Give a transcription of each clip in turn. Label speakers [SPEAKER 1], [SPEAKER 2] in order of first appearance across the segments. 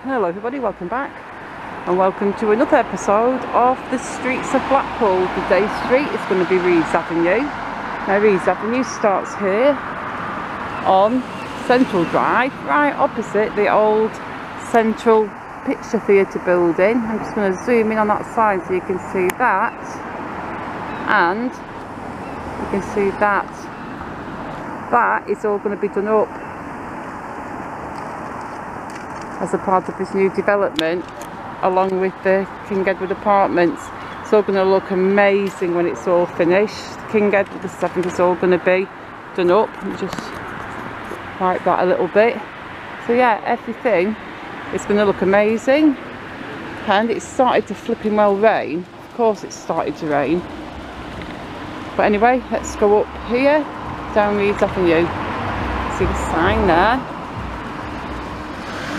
[SPEAKER 1] Hello everybody, welcome back and welcome to another episode of the streets of Blackpool. Today's street is going to be Reads Avenue. Now Reads Avenue starts here on Central Drive, right opposite the old Central Picture Theatre building. I'm just going to zoom in on that sign so you can see that, and you can see that is all going to be done up as a part of this new development, along with the King Edward apartments. It's all going to look amazing when it's all finished. King Edward VII is all going to be done up, and just like that a little bit. So yeah, everything is going to look amazing. And it started to flipping well rain. Of course it started to rain. But anyway, let's go up here, down Reads Avenue. See the sign there.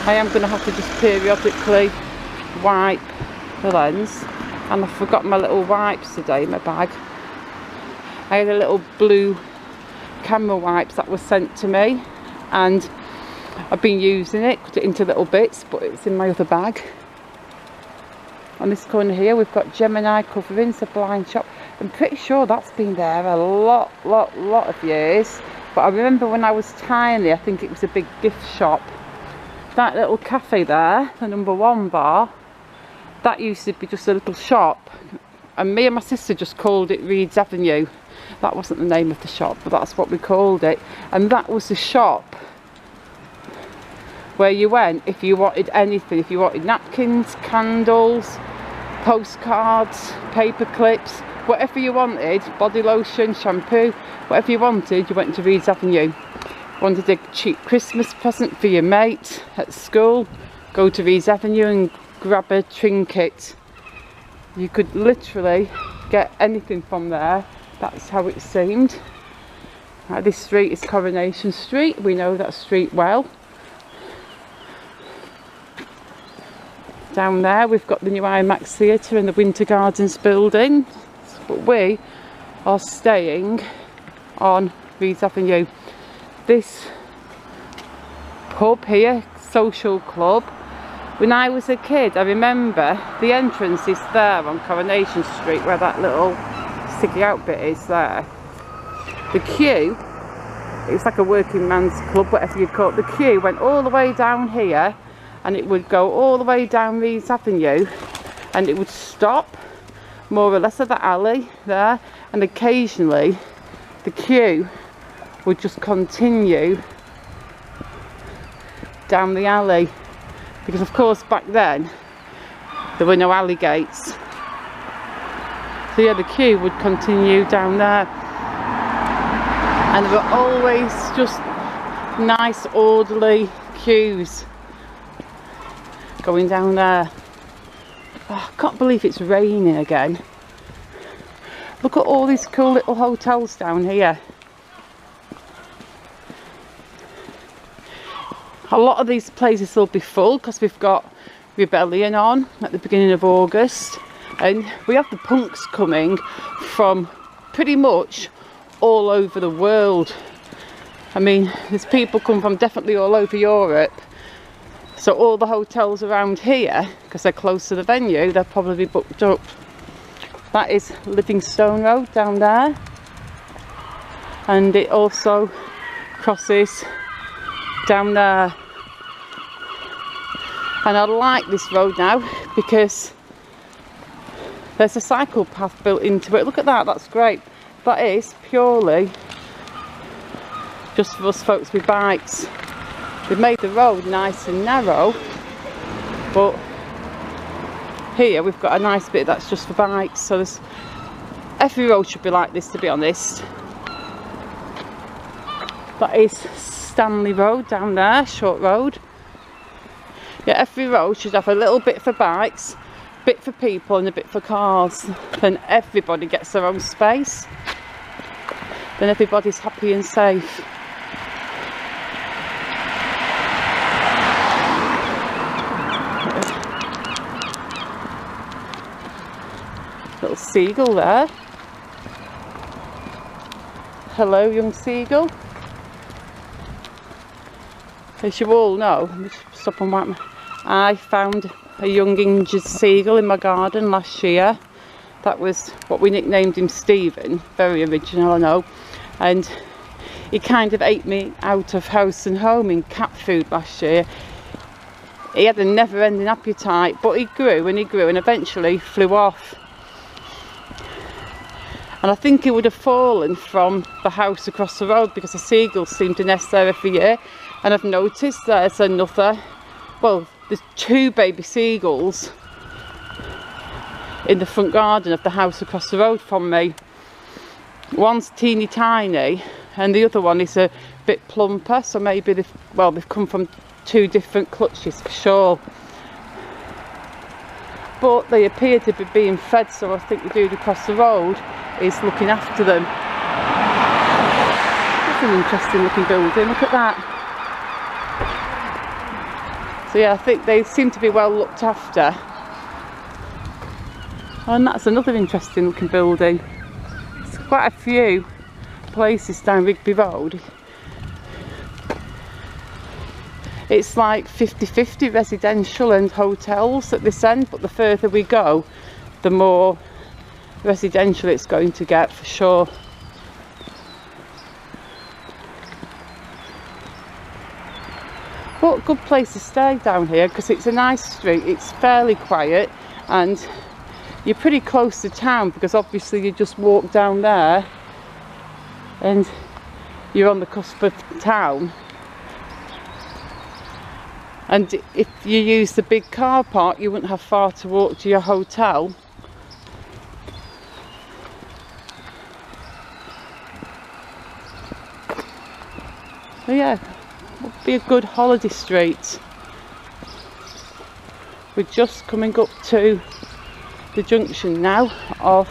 [SPEAKER 1] I am going to have to just periodically wipe the lens, and I forgot my little wipes today in my bag. I had a little blue camera wipes that was sent to me, and I've been using it, cut it into little bits, but it's in my other bag. On this corner here we've got Gemini Coverings, a blind shop. I'm pretty sure that's been there a lot of years, but I remember when I was tiny, I think it was a big gift shop. That little cafe there, the #1 bar, that used to be just a little shop, and me and my sister just called it Reads Avenue. That wasn't the name of the shop, but that's what we called it. And that was the shop where you went if you wanted anything. If you wanted napkins, candles, postcards, paper clips, whatever you wanted, body lotion, shampoo, whatever you wanted, you went to Reads Avenue. Wanted a cheap Christmas present for your mate at school, go to Reads Avenue and grab a trinket. You could literally get anything from there. That's how it seemed. This street is Coronation Street. We know that street well. Down there we've got the new IMAX Theatre and the Winter Gardens building. But we are staying on Reads Avenue. This pub here, social club, when I was a kid, I remember the entrance is there on Coronation Street, where that little sticky out bit is there. The queue, it was like a working man's club, whatever you call it. The queue went all the way down here, and it would go all the way down Reads Avenue, and it would stop more or less at the alley there, and occasionally the queue would just continue down the alley, because of course back then there were no alley gates. So yeah, the queue would continue down there, and there were always just nice orderly queues going down there. Oh, I can't believe it's raining again. Look at all these cool little hotels down here. A lot of these places will be full because we've got Rebellion on at the beginning of August, and we have the punks coming from pretty much all over the world. I mean, there's people come from definitely all over Europe, so all the hotels around here, because they're close to the venue, they're probably booked up. That is Livingstone Road down there, and it also crosses down there. And I like this road now because there's a cycle path built into it. Look at that, that's great. That is purely just for us folks with bikes. They've made the road nice and narrow, but here we've got a nice bit that's just for bikes. So there's, every road should be like this, to be honest. That is Stanley Road down there, short road. Yeah, every road should have a little bit for bikes, a bit for people and a bit for cars. Then everybody gets their own space. Then everybody's happy and safe. Little seagull there. Hello, young seagull. As you all know, let me just stop and wipe my I found a young injured seagull in my garden last year. That was what we nicknamed him, Stephen. Very original, I know. And he kind of ate me out of house and home in cat food last year. He had a never-ending appetite, but he grew and eventually flew off. And I think he would have fallen from the house across the road because the seagulls seem to nest there every year. And I've noticed there's another, well, there's 2 baby seagulls in the front garden of the house across the road from me. One's teeny tiny and the other one is a bit plumper, so maybe they've come from 2 different clutches for sure. But they appear to be being fed, so I think the dude across the road is looking after them. That's an interesting looking building, look at that. So yeah, I think they seem to be well looked after. And that's another interesting looking building. There's quite a few places down Rigby Road. It's like 50-50 residential and hotels at this end, but the further we go, the more residential it's going to get for sure. But good place to stay down here because it's a nice street, it's fairly quiet and you're pretty close to town because obviously you just walk down there and you're on the cusp of town. And if you use the big car park, you wouldn't have far to walk to your hotel. So yeah, it would be a good holiday street. We're just coming up to the junction now of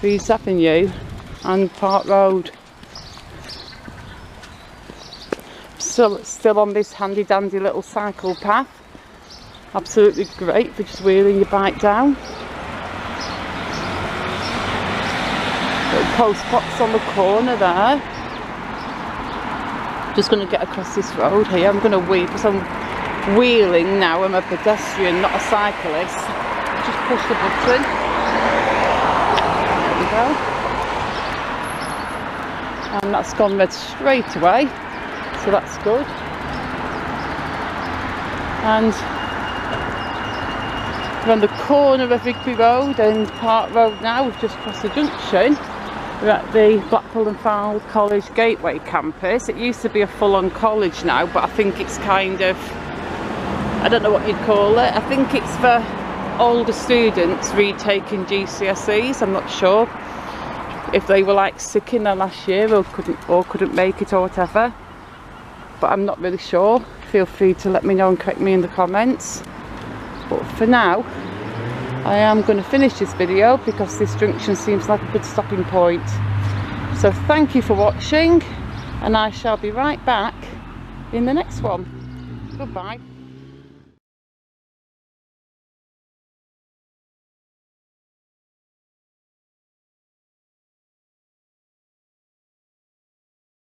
[SPEAKER 1] Reads Avenue and Park Road. Still on this handy dandy little cycle path. Absolutely great for just wheeling your bike down. Little post box on the corner there. Just going to get across this road here. I'm going to wheel because I'm wheeling now. I'm a pedestrian, not a cyclist. Just push the button. There we go. And that's gone red straight away. So that's good. And we're on the corner of Rigby Road and Park Road now. We've just crossed the junction. We're at the Blackpool and Fylde College Gateway campus. It used to be a full-on college now, but I think it's kind of, I don't know what you'd call it. I think it's for older students retaking GCSEs. I'm not sure if they were like sick in there last year or couldn't make it or whatever. But I'm not really sure. Feel free to let me know and correct me in the comments. But for now, I am going to finish this video because this junction seems like a good stopping point. So thank you for watching and I shall be right back in the next one. Goodbye.